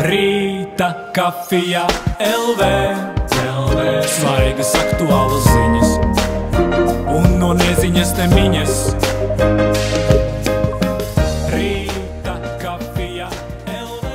Rīta kafija LV Svaigas aktuālas ziņas un no neziņas nemiņas. Rīta kafija LV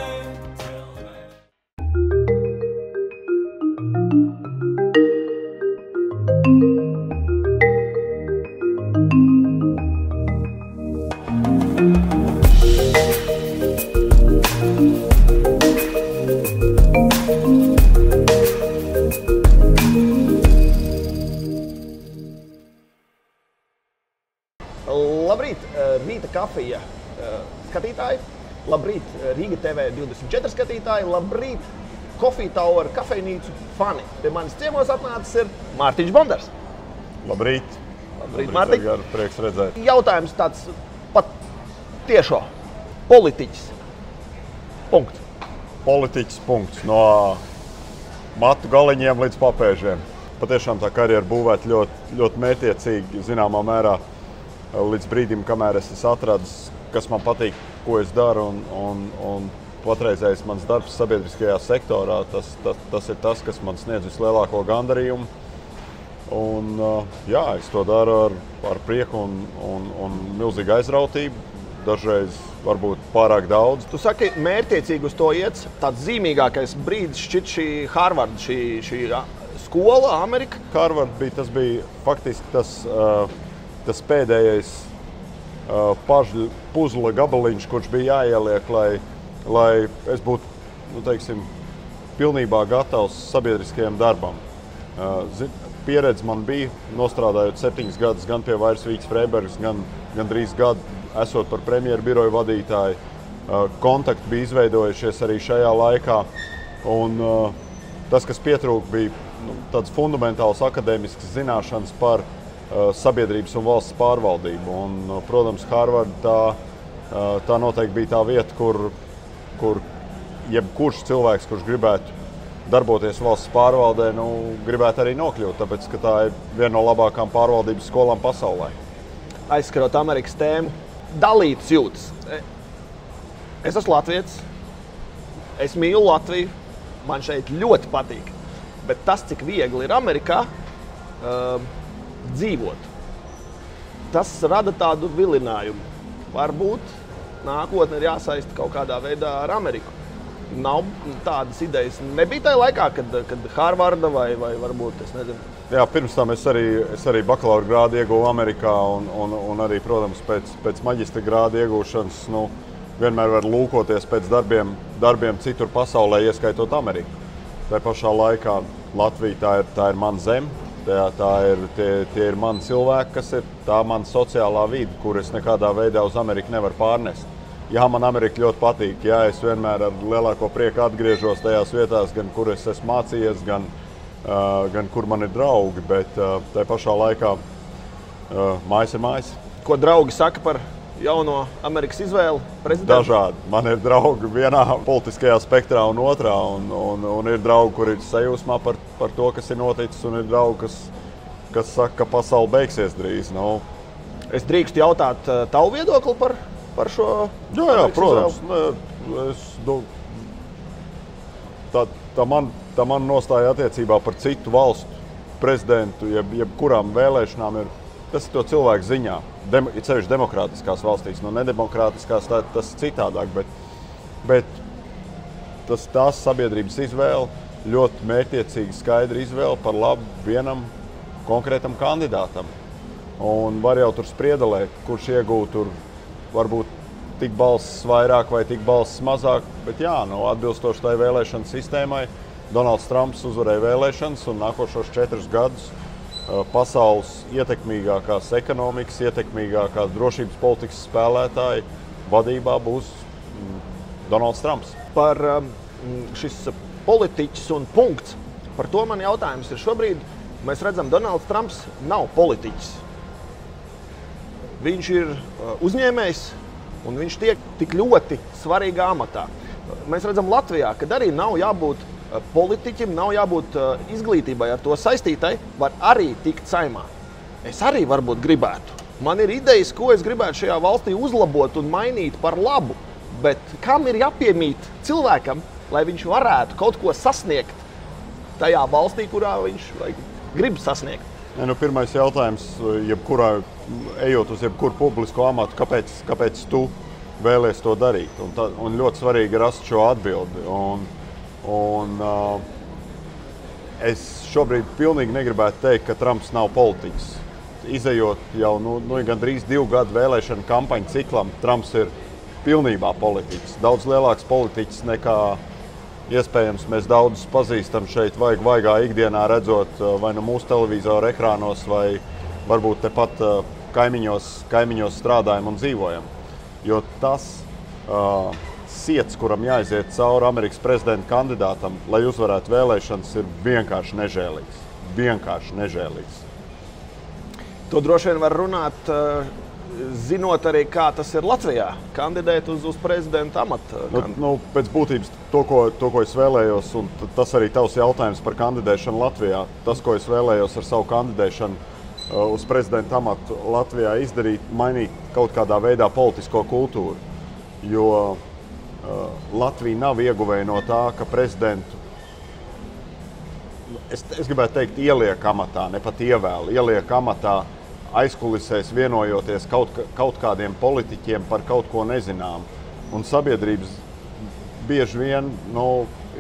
Labrīt, Rīta kafija skatītāji, labrīt, Rīga TV 24 skatītāji, labrīt, Coffee Tower kafejnīcu fani. Pie manis ciemos atnācis ir Mārtiņš Bondars. Labrīt. Labrīt, Mārtiņ. Edgar, prieks redzēt. Jautājums tāds pat tiešo. Politiķis. Punkts. Politiķis punkts. No matu galiņiem līdz papēžiem. Patiešām tā karjera būvēta ļoti mērķiecīgi, zināmā mērā, līdz brīdim, kamēr es atradu, kas man patīk, ko es daru, un patreizējais mans darbs sabiedriskajā sektorā, tas ir tas, kas man sniedz vislielāko gandarījumu. Un, jā, es to daru ar prieku un milzīgu aizrautību, dažreiz varbūt pārāk daudz. Tu saki, mērķiecīgi uz to iet, tāds zīmīgākais brīdis šķiet šī Harvard, šī skola, Amerika. Harvard bija faktiski tas pēdējais puzle gabaliņš, kurš bija jāieliek, lai es būtu, pilnībā gatavs sabiedriskajam darbam. Pieredze man bija, nostrādājot 7 gadus gan pie Vairsvīgas Freibergas, gan drīz gadu esot par premjeru biroju vadītāju. Kontakti bija izveidojušies arī šajā laikā. Un tas, kas pietrūka, bija tāds fundamentāls akadēmisks zināšanas par sabiedrības un valsts pārvaldību. Un, protams, Harvard tā noteikti bija tā vieta, kur jebkurš cilvēks, kurš gribētu darboties valsts pārvaldē, gribētu arī nokļūt, tāpēc, ka tā ir viena no labākām pārvaldības skolām pasaulē. Aizskarot Amerikas tēmu, dalītas jūtas. Es esmu latvietis, es mīlu Latviju, man šeit ļoti patīk, bet tas, cik viegli ir Amerikā dzīvot, tas rada tādu vilinājumu. Varbūt nākotne ir jāsaista kaut kādā veidā ar Ameriku. Nav tādas idejas. Nebija tajā laikā, kad Harvarda vai varbūt, es nezinu. Jā, pirms tam es arī bakalaura grādu ieguvu Amerikā un arī, protams, pēc maģistra grāda iegūšanas, vienmēr var lūkoties pēc darbiem citur pasaulē, ieskaitot Ameriku. Tā pašā laikā Latvija tā ir mana zeme, tie ir mani cilvēki, kas ir tā mana sociālā vide, kur es nekādā veidā uz Ameriku nevaru pārnest. Jā, man Amerika ļoti patīk. Jā, es vienmēr ar lielāko prieku atgriežos tajās vietās, gan kur es esmu mācījies, gan kur man ir draugi, bet tajā pašā laikā mājas ir mājas. Ko draugi saka par jauno Amerikas izvēli prezidentu? Dažādi. Man ir draugi vienā politiskajā spektrā un otrā, un ir draugi, kur ir sajūsmā par to, kas ir noticis, un ir draugi, kas saka, ka pasaule beigsies drīz. Es drīkstu jautāt tavu viedokli par šo? Jā, protams. Tā man nostāja attiecībā par citu valstu prezidentu, jebkurām vēlēšanām tas ir to cilvēku ziņā. Ir sevišķi demokrātiskās valstīs, nedemokrātiskās tas citādāk, bet tās sabiedrības izvēle, ļoti mērķiecīgi skaidra izvēle par labu vienam konkrētam kandidātam. Un var jau tur spriedelēt, kurš iegūtu varbūt tik balsis vairāk vai tik balsis mazāk, bet jā, atbilstoši tai vēlēšanu sistēmai, Donalds Trumps uzvarēja vēlēšanas un nākošos 4 gadus pasaules ietekmīgākās ekonomikas, ietekmīgākās drošības politikas spēlētāji vadībā būs Donalds Trumps. Par šis politiķis un punkts, par to man jautājums ir šobrīd. Mēs redzam, Donalds Trumps nav politiķis. Viņš ir uzņēmējs un viņš tiek tik ļoti svarīgā amatā. Mēs redzam Latvijā, kad arī nav jābūt politiķim, nav jābūt izglītībai ar to saistītai, var arī tikt Saeimā. Es arī varbūt gribētu. Man ir idejas, ko es gribētu šajā valstī uzlabot un mainīt par labu, bet kam ir jāpiemīt cilvēkam, lai viņš varētu kaut ko sasniegt tajā valstī, kurā viņš grib sasniegt? Pirmais jautājums, ejot uz jebkuru publisko amatu, kāpēc tu vēlies to darīt? Un ļoti svarīgi rast šo atbildi. Es šobrīd pilnīgi negribētu teikt, ka Trumps nav politiķis. Izejot jau gandrīz 2 gadu vēlēšanu kampaņu ciklam, Trumps ir pilnībā politiķis. Daudz lielāks politiķis nekā iespējams mēs daudzus pazīstam šeit vaigā ikdienā, redzot vai nu mūsu televizoru ekrānos, vai varbūt tepat kaimiņos strādājam un dzīvojam. Jo tas siets, kuram jāiziet cauri Amerikas prezidenta kandidātam, lai uzvarētu vēlēšanas, ir vienkārši nežēlīgs. Vienkārši nežēlīgs. To droši vien var runāt, zinot arī, kā tas ir Latvijā, kandidēt uz prezidenta amatu. Pēc būtības to, ko es vēlējos, un tas arī tavs jautājums par kandidēšanu Latvijā, tas, ko es vēlējos ar savu kandidēšanu uz prezidenta amatu Latvijā izdarīt, mainīt kaut kādā veidā politisko kultūru. Jo Latvija nav ieguvēja no tā, ka prezidentu, es gribētu teikt, ieliek amatā, ne pat ievēl, ieliek amatā aizkulisēs vienojoties kaut kādiem politiķiem par kaut ko nezinām. Un sabiedrības bieži vien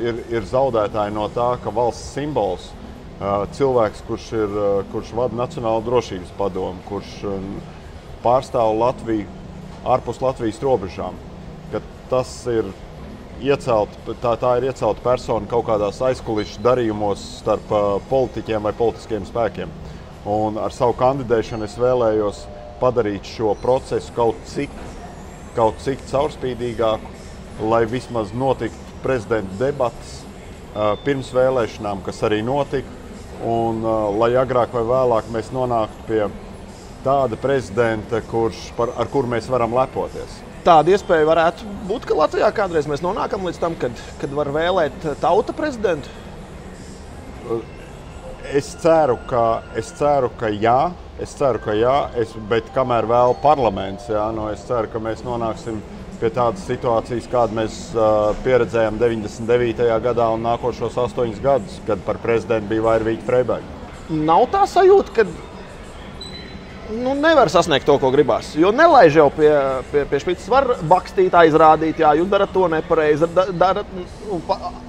ir zaudētāji no tā, ka valsts simbols, cilvēks, kurš vada Nacionālo drošības padomu, kurš pārstāv Latviju ārpus Latvijas robežām, ka tas ir tā ir iecelta persona kaut kādās aizkulišu darījumos starp politiķiem vai politiskiem spēkiem. Un ar savu kandidēšanu es vēlējos padarīt šo procesu kaut cik caurspīdīgāku, lai vismaz notiktu prezidenta debatas pirms vēlēšanām, kas arī notika, un lai agrāk vai vēlāk mēs nonāktu pie tāda prezidenta, ar kuru mēs varam lepoties. Tāda iespēja varētu būt, ka Latvijā kādreiz mēs nonākam līdz tam, kad var vēlēt tauta prezidentu? Es ceru, ka jā, bet kamēr vēl parlaments, es ceru, ka mēs nonāksim pie tādas situācijas, kādu mēs pieredzējām 99. gadā un nākošos 8 gadus, kad par prezidentu bija Vairvīķa Freiberga. Nav tā sajūta, ka nevar sasniegt to, ko gribās. Jo nelaiž jau pie špicas var bakstīt, aizrādīt, jūs darat to nepareizi,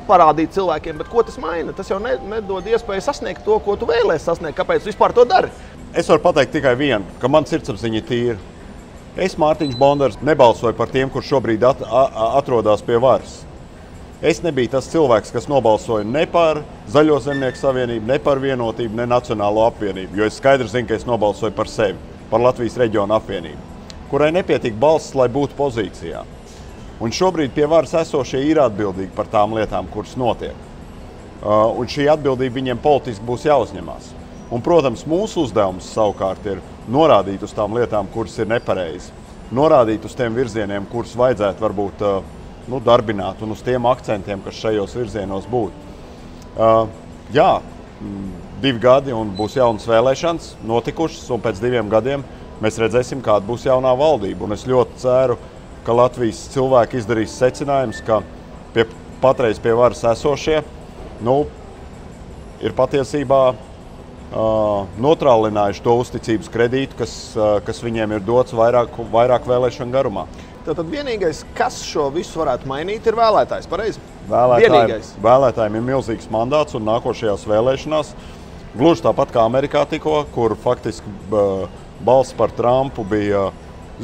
parādīt cilvēkiem, bet ko tas maina? Tas jau nedod iespēju sasniegt to, ko tu vēlēsi sasniegt. Kāpēc tu vispār to dari? Es varu pateikt tikai vienu, ka man sirdsapziņa tīra. Es, Mārtiņš Bondars, nebalsoju par tiem, kurš šobrīd atrodas pie varas. Es nebiju tas cilvēks, kas nobalsoja ne par Zaļo zemnieku savienību, ne par vienotību, ne Nacionālo apvienību, jo es skaidri zinu, ka es nobalsoju par sevi, par Latvijas reģionu apvienību, kurai nepietiek balss, lai būtu pozīcijā. Un šobrīd pie varas esošie ir atbildīgi par tām lietām, kuras notiek. Un šī atbildība viņiem politiski būs jāuzņemās. Un, protams, mūsu uzdevums savukārt ir norādīt uz tām lietām, kuras ir nepareizi, norādīt uz tiem virzieniem, kurus vajadzētu varbūt darbināt, un uz tiem akcentiem, kas šajos virzienos būtu. 2 gadi un būs jaunas vēlēšanas notikušas, un pēc 2 gadiem mēs redzēsim, kāda būs jaunā valdība. Un es ļoti ceru, ka Latvijas cilvēki izdarīs secinājumus, ka patreiz pie varas esošie ir patiesībā notrālinājuši to uzticības kredītu, kas viņiem ir dots vairāk vēlēšanu garumā. Tātad vienīgais, kas šo visu varētu mainīt, ir vēlētājs, pareizi? Vēlētājiem ir milzīgs mandāts, un nākošajās vēlēšanās, gluži tāpat kā Amerikā tikko, kur faktiski balss par Trumpu bija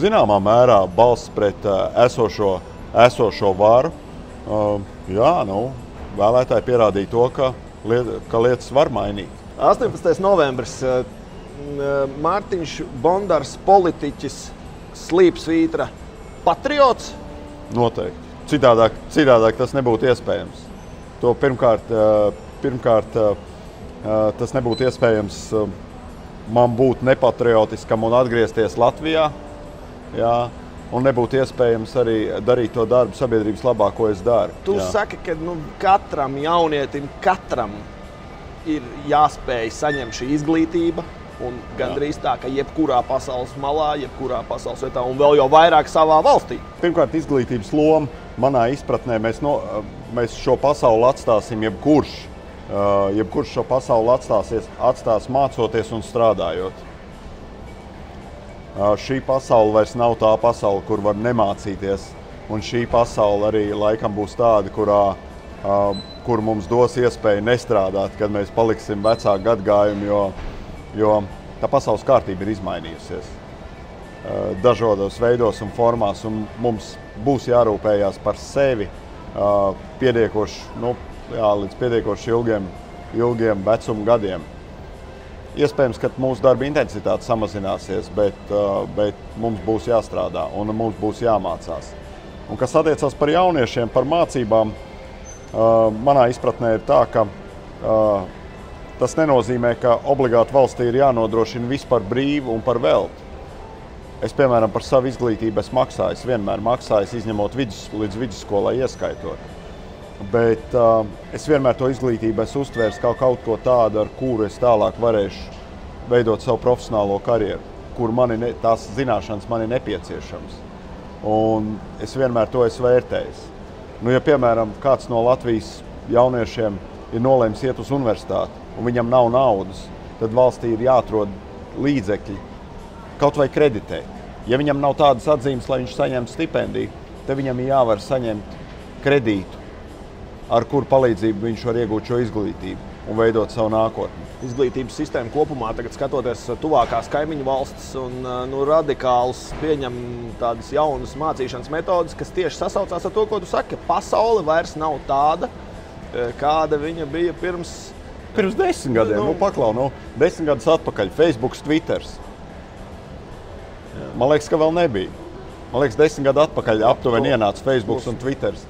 zināmā mērā balss pret esošo varu. Vēlētāji pierādīja to, ka lietas var mainīt. 18. novembris. Mārtiņš Bondars, politiķis, slīpsvītra, patriots? Noteikti. Citādāk tas nebūtu iespējams. To pirmkārt tas nebūtu iespējams man būt nepatriotiskam un atgriezties Latvijā. Un nebūtu iespējams arī darīt to darbu sabiedrības labā, ko es daru. Tu saki, ka katram jaunietim, ir jāspēj saņemt šī izglītība. Un gandrīz tā, ka jebkurā pasaules malā, jebkurā pasaules vietā un vēl jau vairāk savā valstī. Pirmkārt, izglītības loma manā izpratnē mēs šo pasauli atstāsim jebkurš šo pasauli atstās mācoties un strādājot. Šī pasaule vairs nav tā pasaule, kur var nemācīties, un šī pasaule arī laikam būs tāda, kur mums dos iespēju nestrādāt, kad mēs paliksim vecāku gadgājumu, jo tā pasaules kārtība ir izmainījusies dažādos veidos un formās, un mums būs jārūpējās par sevi līdz pietiekoši ilgiem vecuma gadiem. Iespējams, ka mūsu darba intensitāte samazināsies, bet mums būs jāstrādā un mums būs jāmācās. Un kas attiecās par jauniešiem, par mācībām, manā izpratnē ir tā, ka tas nenozīmē, ka obligāti valstī ir jānodrošina viss par brīvu un par velti. Es, piemēram, par savu izglītību vienmēr maksāju, izņemot līdz vidusskolai ieskaitot. Bet es vienmēr to izglītību uztvēru kā kaut ko tādu, ar kuru es tālāk varēšu veidot savu profesionālo karjeru, kur tās zināšanas man ir nepieciešamas. Un es vienmēr to esmu vērtējis. Ja, piemēram, kāds no Latvijas jauniešiem ir nolēmis iet uz universitāti un viņam nav naudas, tad valstī ir jāatrod līdzekļi, kaut vai kreditēt. Ja viņam nav tādas atzīmes, lai viņš saņemtu stipendiju, tad viņam ir jāvar saņemt kredītu, ar kuru palīdzību viņš var iegūt šo izglītību un veidot savu nākotni. Izglītības sistēma kopumā, tagad skatoties tuvākās kaimiņu valstis un radikālus pieņem tādas jaunas mācīšanas metodas, kas tieši sasaucās ar to, ko tu saki, ka pasaule vairs nav tāda, kāda viņa bija pirms 10 gadiem. Paklau, 10 gadus atpakaļ, Facebooks, Twitters. Man liekas, ka vēl nebija. Man liekas, 10 gadu atpakaļ aptuveni ienāca Facebooks un Twitters,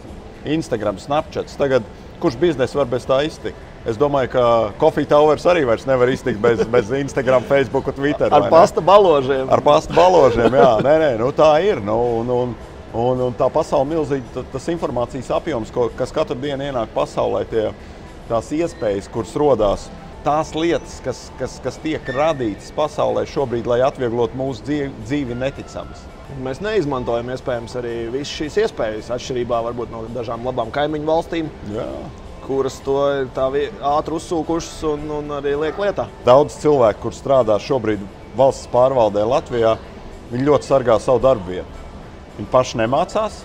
Instagram, Snapchats. Tagad, kurš biznesa var bez tā iztikt? Es domāju, ka Coffee Towers arī vairs nevar iztikt bez Instagram, Facebook un Twitter. Ar pasta baložiem. Ar pasta baložiem, jā. Nē, tā ir. Un tā pasaule milzīgi, tas informācijas apjoms, kas katru dienu ienāk pasaulē, tās iespējas, kuras rodās, tās lietas, kas tiek radītas pasaulē šobrīd, lai atvieglotu mūsu dzīvi, neticamas. Mēs neizmantojam iespējams arī visas šīs iespējas, atšķirībā varbūt no dažām labām kaimiņu valstīm, kuras to ir tā ātri uzsūkušas un arī liek lietā. Daudz cilvēku, kur strādā šobrīd valsts pārvaldē Latvijā, viņi ļoti sargā savu darbu vietu. Viņi paši nemācās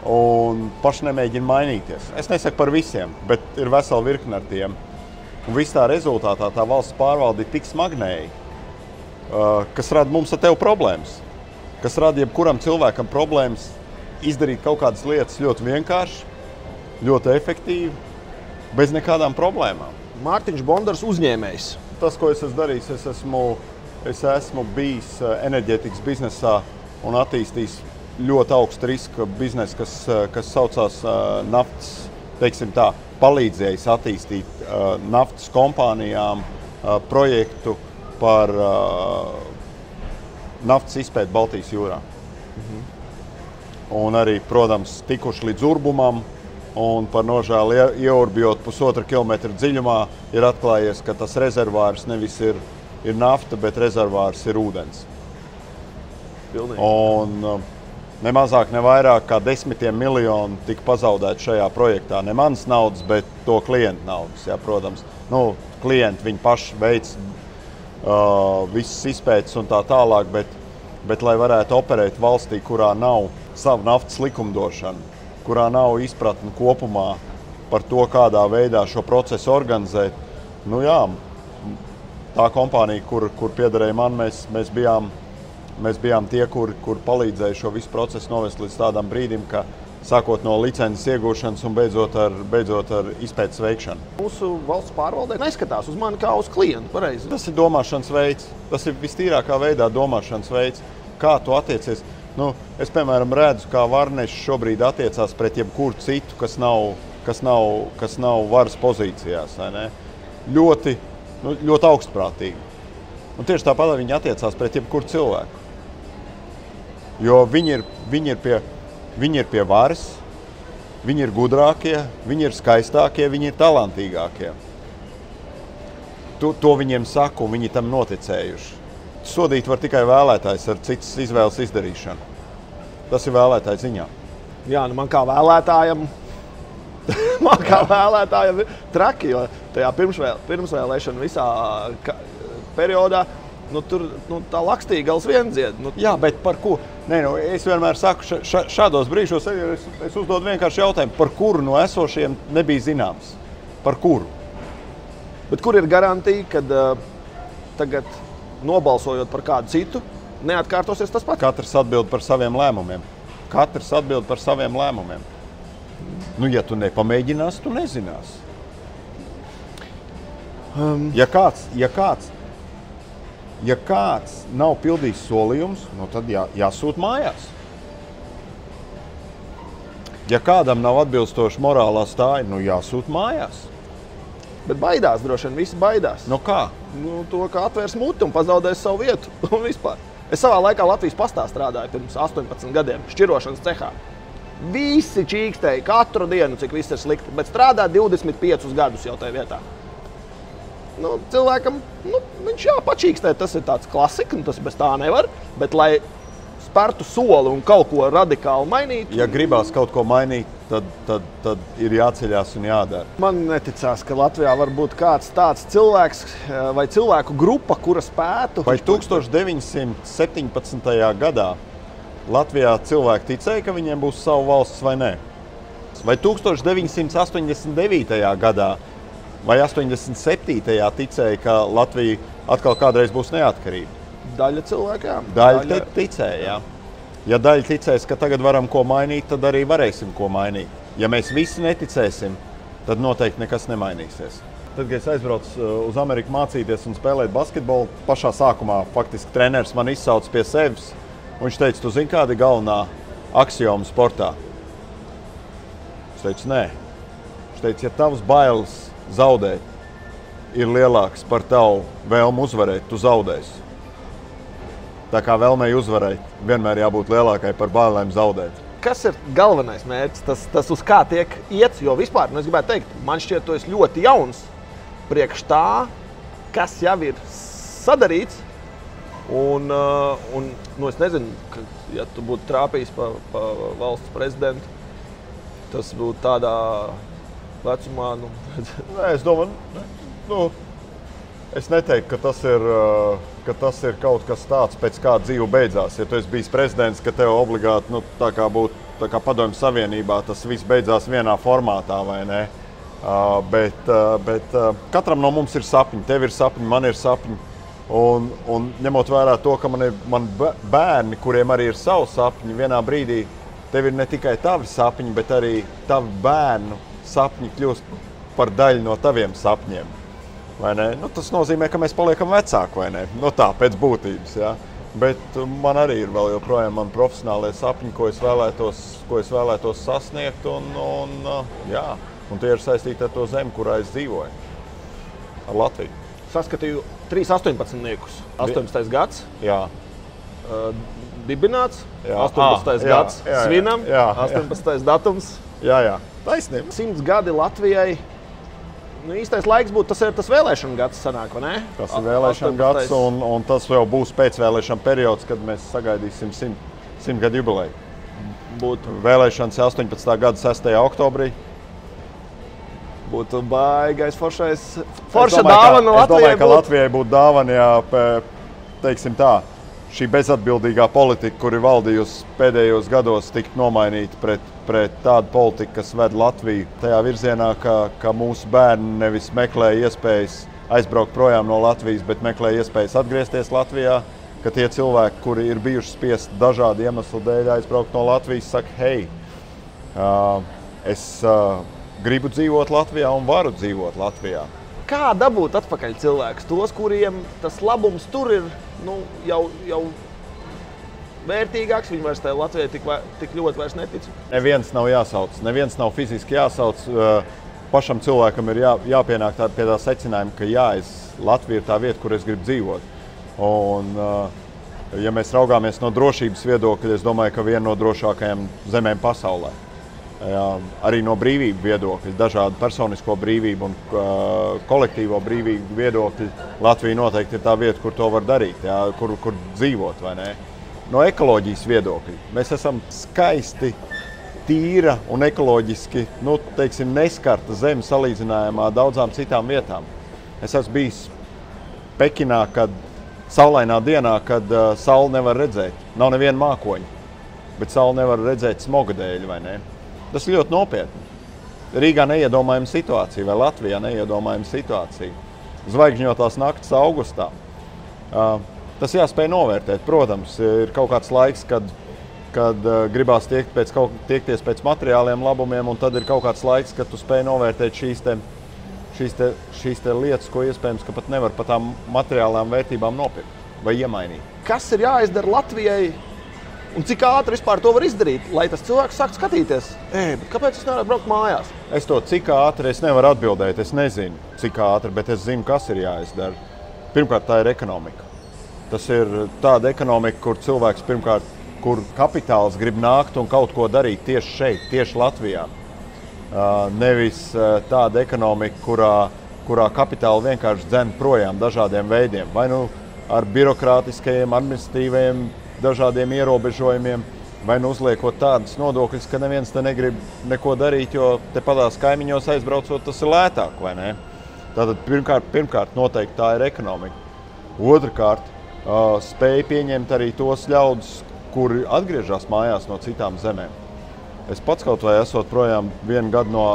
un paši nemēģina mainīties. Es nesaku par visiem, bet ir vesela virkne ar tiem. Un viss tā rezultātā tā valsts pārvalde ir tik smagnēji, kas rada mums ar tevi problēmas. Kas rada jebkuram cilvēkam problēmas izdarīt kaut kādas lietas ļoti vienkārši, ļoti efektīvi, bez nekādām problēmām. Mārtiņš Bondars uzņēmējs. Tas, ko es esmu darījis, es esmu bijis enerģētikas biznesā un attīstījis ļoti augstu riska biznesu, kas saucās naftas, teiksim tā, palīdzējis attīstīt naftas kompānijām projektu par naftas izpēti Baltijas jūrā. Un arī, protams, tikuši līdz urbumam un par nožēlu ieorbjot 1,5 kilometru dziļumā ir atklājies, ka tas rezervārs nevis ir nafta, bet rezervārs ir ūdens. Pilnīgi. Un ne mazāk, ne vairāk kā 10 miljoni tika pazaudēti šajā projektā. Ne manas naudas, bet to klientu naudas, jā, protams. Klienti viņi paši veic visas izpētes un tā tālāk, bet lai varētu operēt valstī, kurā nav sava naftas likumdošana, kurā nav izpratne kopumā par to, kādā veidā šo procesu organizēt, tā kompānija, kur piederēja man, mēs bijām tie, kur palīdzēja šo visu procesu novest līdz tādam brīdim, ka sākot no licences iegūšanas un beidzot ar izpētes veikšanu. Mūsu valsts pārvaldē neskatās uz mani kā uz klientu, pareizi? Tas ir domāšanas veids. Tas ir vistīrākā veidā domāšanas veids. Kā tu attiecies? Es, piemēram, redzu, kā Varneši šobrīd attiecās pret jebkuru citu, kas nav varas pozīcijās. Vai ne? Ļoti augstprātīgi. Un tieši tāpat viņi attiecās pret jebkuru cilvēku. Jo viņi ir pie varas, viņi ir gudrākie, viņi ir skaistākie, viņi ir talantīgākie. To viņiem saku, un viņi tam noticējuši. Sodīt var tikai vēlētājs ar citas izvēles izdarīšanu. Tas ir vēlētāju ziņā. Jā, nu man kā vēlētājam ir traki, jo tajā pirmsvēlēšana visā periodā tur tā lakstīgals viendzied. Jā, bet par ko? Nē, es vienmēr saku, šādos brīžos es uzdodu vienkārši jautājumu, par kuru no esošiem nebija zināms? Par kuru? Bet kur ir garantija, kad tagad nobalsojot par kādu citu, neatkārtosies tas pats? Katrs atbild par saviem lēmumiem. Nu, ja tu nepamēģinās, tu nezinās. Ja kāds nav pildījis solījumus, tad jāsūt mājās. Ja kādam nav atbilstoša morālā stāja, jāsūt mājās. Bet baidās droši vien, visi baidās. No kā? To, ka atvērs muti un pazaudēs savu vietu un vispār. Es savā laikā Latvijas pastā strādāju pirms 18 gadiem šķirošanas cehā. Visi čīkstēja katru dienu, cik viss ir slikti, bet strādā 25 gadus jau tajā vietā. Cilvēkam, viņš pačīkstē, tas ir tāds klasika, tas bez tā nevar, bet lai spērtu soli un kaut ko radikāli mainītu. Ja gribās kaut ko mainīt, tad ir jāceļās un jādara. Man neticās, ka Latvijā var būt kāds tāds cilvēks vai cilvēku grupa, kura spētu. Vai 1917. gadā Latvijā cilvēki ticēja, ka viņiem būs savu valsts vai nē? Vai 1989. gadā vai 87. ticēja, ka Latvija atkal kādreiz būs neatkarība? Daļa cilvēku, jā. Daļa ticēja, jā. Ja daļa ticēs, ka tagad varam ko mainīt, tad arī varēsim ko mainīt. Ja mēs visi neticēsim, tad noteikti nekas nemainīsies. Tad, kad es aizbraucu uz Ameriku mācīties un spēlēt basketbolu, pašā sākumā faktiski treneris man izsauca pie sevis. Un viņš teica, tu zini, kāda ir galvenā aksioma sportā? Es teicu, nē. Viņš teica, ja tavs bailes zaudēt ir lielāks par tavu vēlmu uzvarēt, tu zaudēsi. Tā kā vēlmei uzvarēt, vienmēr jābūt lielākai par bailēm zaudēt. Kas ir galvenais mērķis? Tas uz kā tiek iets, jo vispār, es gribētu teikt, man šķiet, tu esi ļoti jauns priekš tā, kas jau ir sadarīts. Un es nezinu, ja tu būtu trāpījis pa valsts prezidentu, tas būtu tādā vecumā. Nē, es domāju, es neteiktu, ka tas ir kaut kas tāds, pēc kā dzīve beidzās. Ja tu esi bijis prezidents, ka tev obligāti, tā kā būtu Padomju Savienībā, tas viss beidzās vienā formātā, vai ne? Bet katram no mums ir sapņi. Tev ir sapņi, man ir sapņi. Un ņemot vērā to, ka man bērni, kuriem arī ir savu sapņi, vienā brīdī tev ir ne tikai tavi sapņi, bet arī tavi bērnu sapņi kļūst par daļu no taviem sapņiem. Vai ne? Tas nozīmē, ka mēs paliekam vecāki, vai ne? Tā, pēc būtības, jā. Bet man arī ir vēl joprojām mani profesionālie sapņi, ko es vēlētos sasniegt, un tie ir saistīti ar to zemi, kurā es dzīvoju, ar Latviju. Saskatīju 3 18-niekus. 18. gads. Jā. Dibināts. Jā. 18. gads. Svinam. Jā. 18. datums. Jā. Taisnība. 100 gadi Latvijai. Īstais laiks būtu, tas vēlēšana gads sanāk, vai ne? Tas ir vēlēšana gads, un tas jau būs pēcvēlēšana periods, kad mēs sagaidīsim 100 gadu jubileju. Būtu vēlēšanas 18. gada 6. oktobrī. Būtu baigais forša dāvana Latvijai. Es domāju, ka Latvijai būtu dāvana, teiksim tā, šī bezatbildīgā politika, kuri valdījusi pēdējos gados, tikt nomainīta pret tādu politiku, kas ved Latviju tajā virzienā, ka mūsu bērni nevis meklē iespējas aizbraukt projām no Latvijas, bet meklē iespējas atgriezties Latvijā, ka tie cilvēki, kuri ir bijuši spiesti dažādu iemeslu dēļ aizbraukt no Latvijas, saka, hei, es gribu dzīvot Latvijā un varu dzīvot Latvijā. Kā dabūt atpakaļ cilvēkus? Tos, kuriem tas labums tur ir jau vērtīgāks, viņi vairs tajā Latvijai tik ļoti vairs netic. Neviens nav jāsauc, neviens nav fiziski jāsauc. Pašam cilvēkam ir jāpienāk pie tā secinājuma, ka Latvija ir tā vieta, kur es gribu dzīvot. Un, ja mēs raugāmies no drošības viedokļa, es domāju, ka viena no drošākajām zemēm pasaulē. Arī no brīvību viedokļa, dažādu personisko brīvību un kolektīvo brīvību viedokļa, Latvija noteikti ir tā vieta, kur to var darīt, kur dzīvot, vai ne? No ekoloģijas viedokļa mēs esam skaisti tīra un ekoloģiski, teiksim, neskarta zeme salīdzinājumā daudzām citām vietām. Es esmu bijis Pekinā, kad saulainā dienā, kad sauli nevar redzēt. Nav neviena mākoņa, bet sauli nevar redzēt smoga dēļ, vai ne? Tas ļoti nopietni. Rīgā neiedomājama situācija, vai Latvijā neiedomājama situācija. Zvaigžņotās naktas augustā. Tas jāspēj novērtēt. Protams, ir kaut kāds laiks, kad gribās tiekties pēc materiāliem labumiem, un tad ir kaut kāds laiks, kad tu spēj novērtēt šīs lietas, ko iespējams, ka pat nevar par tām materiālām vērtībām nopirkt vai iemainīt. Kas ir jāizdara Latvijai un cik ātri vispār to var izdarīt, lai tas cilvēks sāk skatīties? Bet kāpēc es nevaru braukt mājās? Es to cik ātri es nevaru atbildēt, es nezinu, cik ātri, bet es zinu, kas ir jāizdara. Pirmkārt, tā ir ekonomika. Tas ir tāda ekonomika, kur cilvēks pirmkārt, kur kapitāls grib nākt un kaut ko darīt tieši šeit, tieši Latvijā. Nevis tāda ekonomika, kurā kapitāli vienkārši dzen projām dažādiem veidiem. Vai nu ar birokrātiskajiem, administratīviem, dažādiem ierobežojumiem, vai nu uzliekot tādas nodokļus, ka neviens te negrib neko darīt, jo tepadās kaimiņos aizbraucot, tas ir lētāk, vai ne? Tātad pirmkārt noteikti tā ir ekonomika. Otrakārt, spēja pieņemt arī tos ļaudis, kuri atgriežas mājās no citām zemēm. Es pats kaut vai esot projām 1 gadu no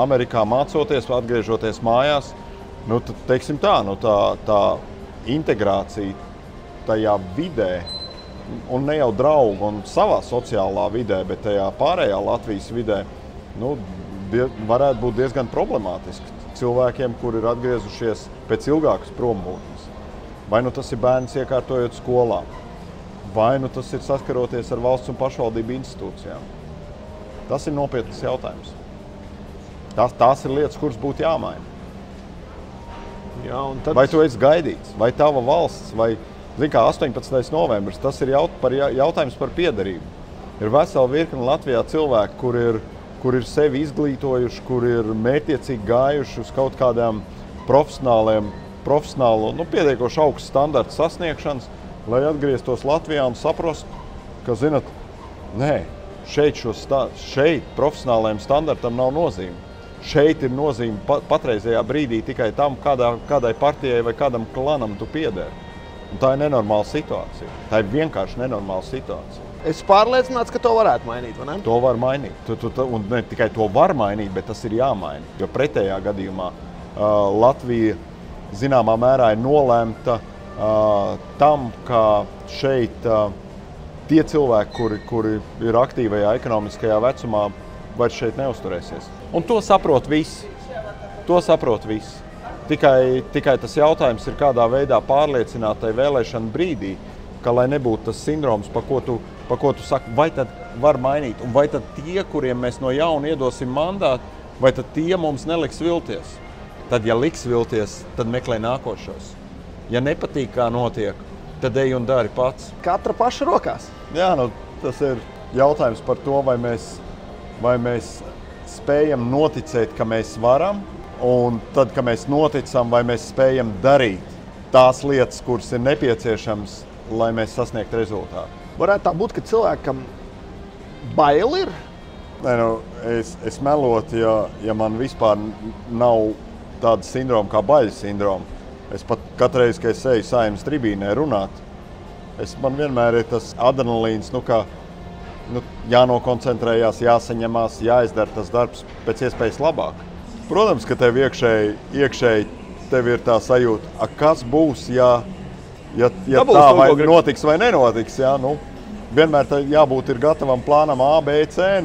Amerikā mācoties, atgriežoties mājās, tad, teiksim tā integrācija tajā vidē, un ne jau draugu un savā sociālā vidē, bet tajā pārējā Latvijas vidē, varētu būt diezgan problemātiski cilvēkiem, kuri ir atgriezušies pēc ilgākas prombūtnes. Vai nu tas ir bērns iekārtojot skolā, vai nu tas ir saskaroties ar valsts un pašvaldību institūcijām. Tas ir nopietnas jautājums. Tās ir lietas, kuras būtu jāmaina. Jā, un tad... Vai tu esi gaidīts, vai tava valsts, vai 18. novembris, tas ir jautājums par piederību. Ir vesela virkne Latvijā cilvēki, kur ir sevi izglītojuši, kur ir mērķiecīgi gājuši uz kaut kādām profesionālu, pietiekoši augstu standartu sasniegšanas, lai atgrieztos Latvijā un saprastu, ka, zinat, šeit profesionālajiem standartam nav nozīme. Šeit ir nozīme patreizajā brīdī tikai tam, kādai partijai vai kādam klanam tu piederi. Un tā ir nenormāla situācija. Tā ir vienkārši nenormāla situācija. Es pārliecināts, ka to varētu mainīt, vai ne? To var mainīt. Un ne tikai to var mainīt, bet tas ir jāmaina. Jo pretējā gadījumā Latvija zināmā mērā ir nolēmta tam, ka šeit tie cilvēki, kuri ir aktīvajā ekonomiskajā vecumā, vairs šeit neuzturēsies. Un to saprot visi. Tikai tas jautājums ir, kādā veidā pārliecināt tai vēlēšanu brīdī, ka lai nebūtu tas sindroms, pa ko tu saki, vai tad var mainīt, un vai tad tie, kuriem mēs no jauna iedosim mandātu, vai tad tie mums neliks vilties. Tad, ja liks vilties, tad meklē nākošos. Ja nepatīk, kā notiek, tad ej un dari pats. Katra paša rokās. Jā, tas ir jautājums par to, vai mēs spējam noticēt, ka mēs varam, un tad, kad mēs noticam, vai mēs spējam darīt tās lietas, kuras ir nepieciešams, lai mēs sasniegtu rezultātu. Varētu tā būt, ka cilvēkam bail ir? Es melotu, ja man vispār nav tāda sindroma kā baļas sindroma. Es pat katru reizi, kad es eju Saeimas tribīnē runāt, man vienmēr ir tas adrenalīns, jānokoncentrējās, jāsaņemās, jāizdara tas darbs pēc iespējas labāk. Protams, ka tev iekšēji tev ir tā sajūta, kas būs, ja tā vai notiks vai nenotiks. Jā, vienmēr jābūt ir gatavam plānam A, B, C.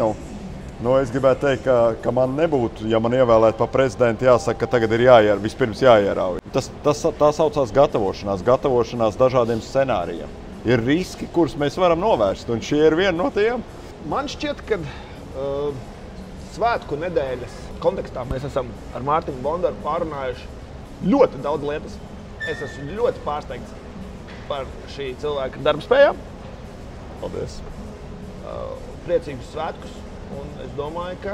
Es gribētu teikt, ka man nebūtu, ja man ievēlēt par prezidentu, jāsaka, ka tagad ir vispirms jāierauj. Tā saucās gatavošanās dažādiem scenārijiem. Ir riski, kurus mēs varam novērst, un šie ir viena no tiem. Man šķiet, ka svētku nedēļas kontekstā mēs esam ar Mārtiņu Bondaru pārunājuši ļoti daudz lietas. Es esmu ļoti pārsteigts par šī cilvēka darbspējām. Paldies. Priecīgus svētkus, un es domāju, ka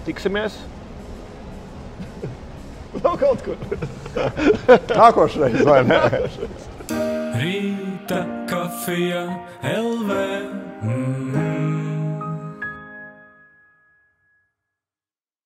tiksimies vēl kaut kur. Nākošreiz, vai ne? Rīta kafija LV.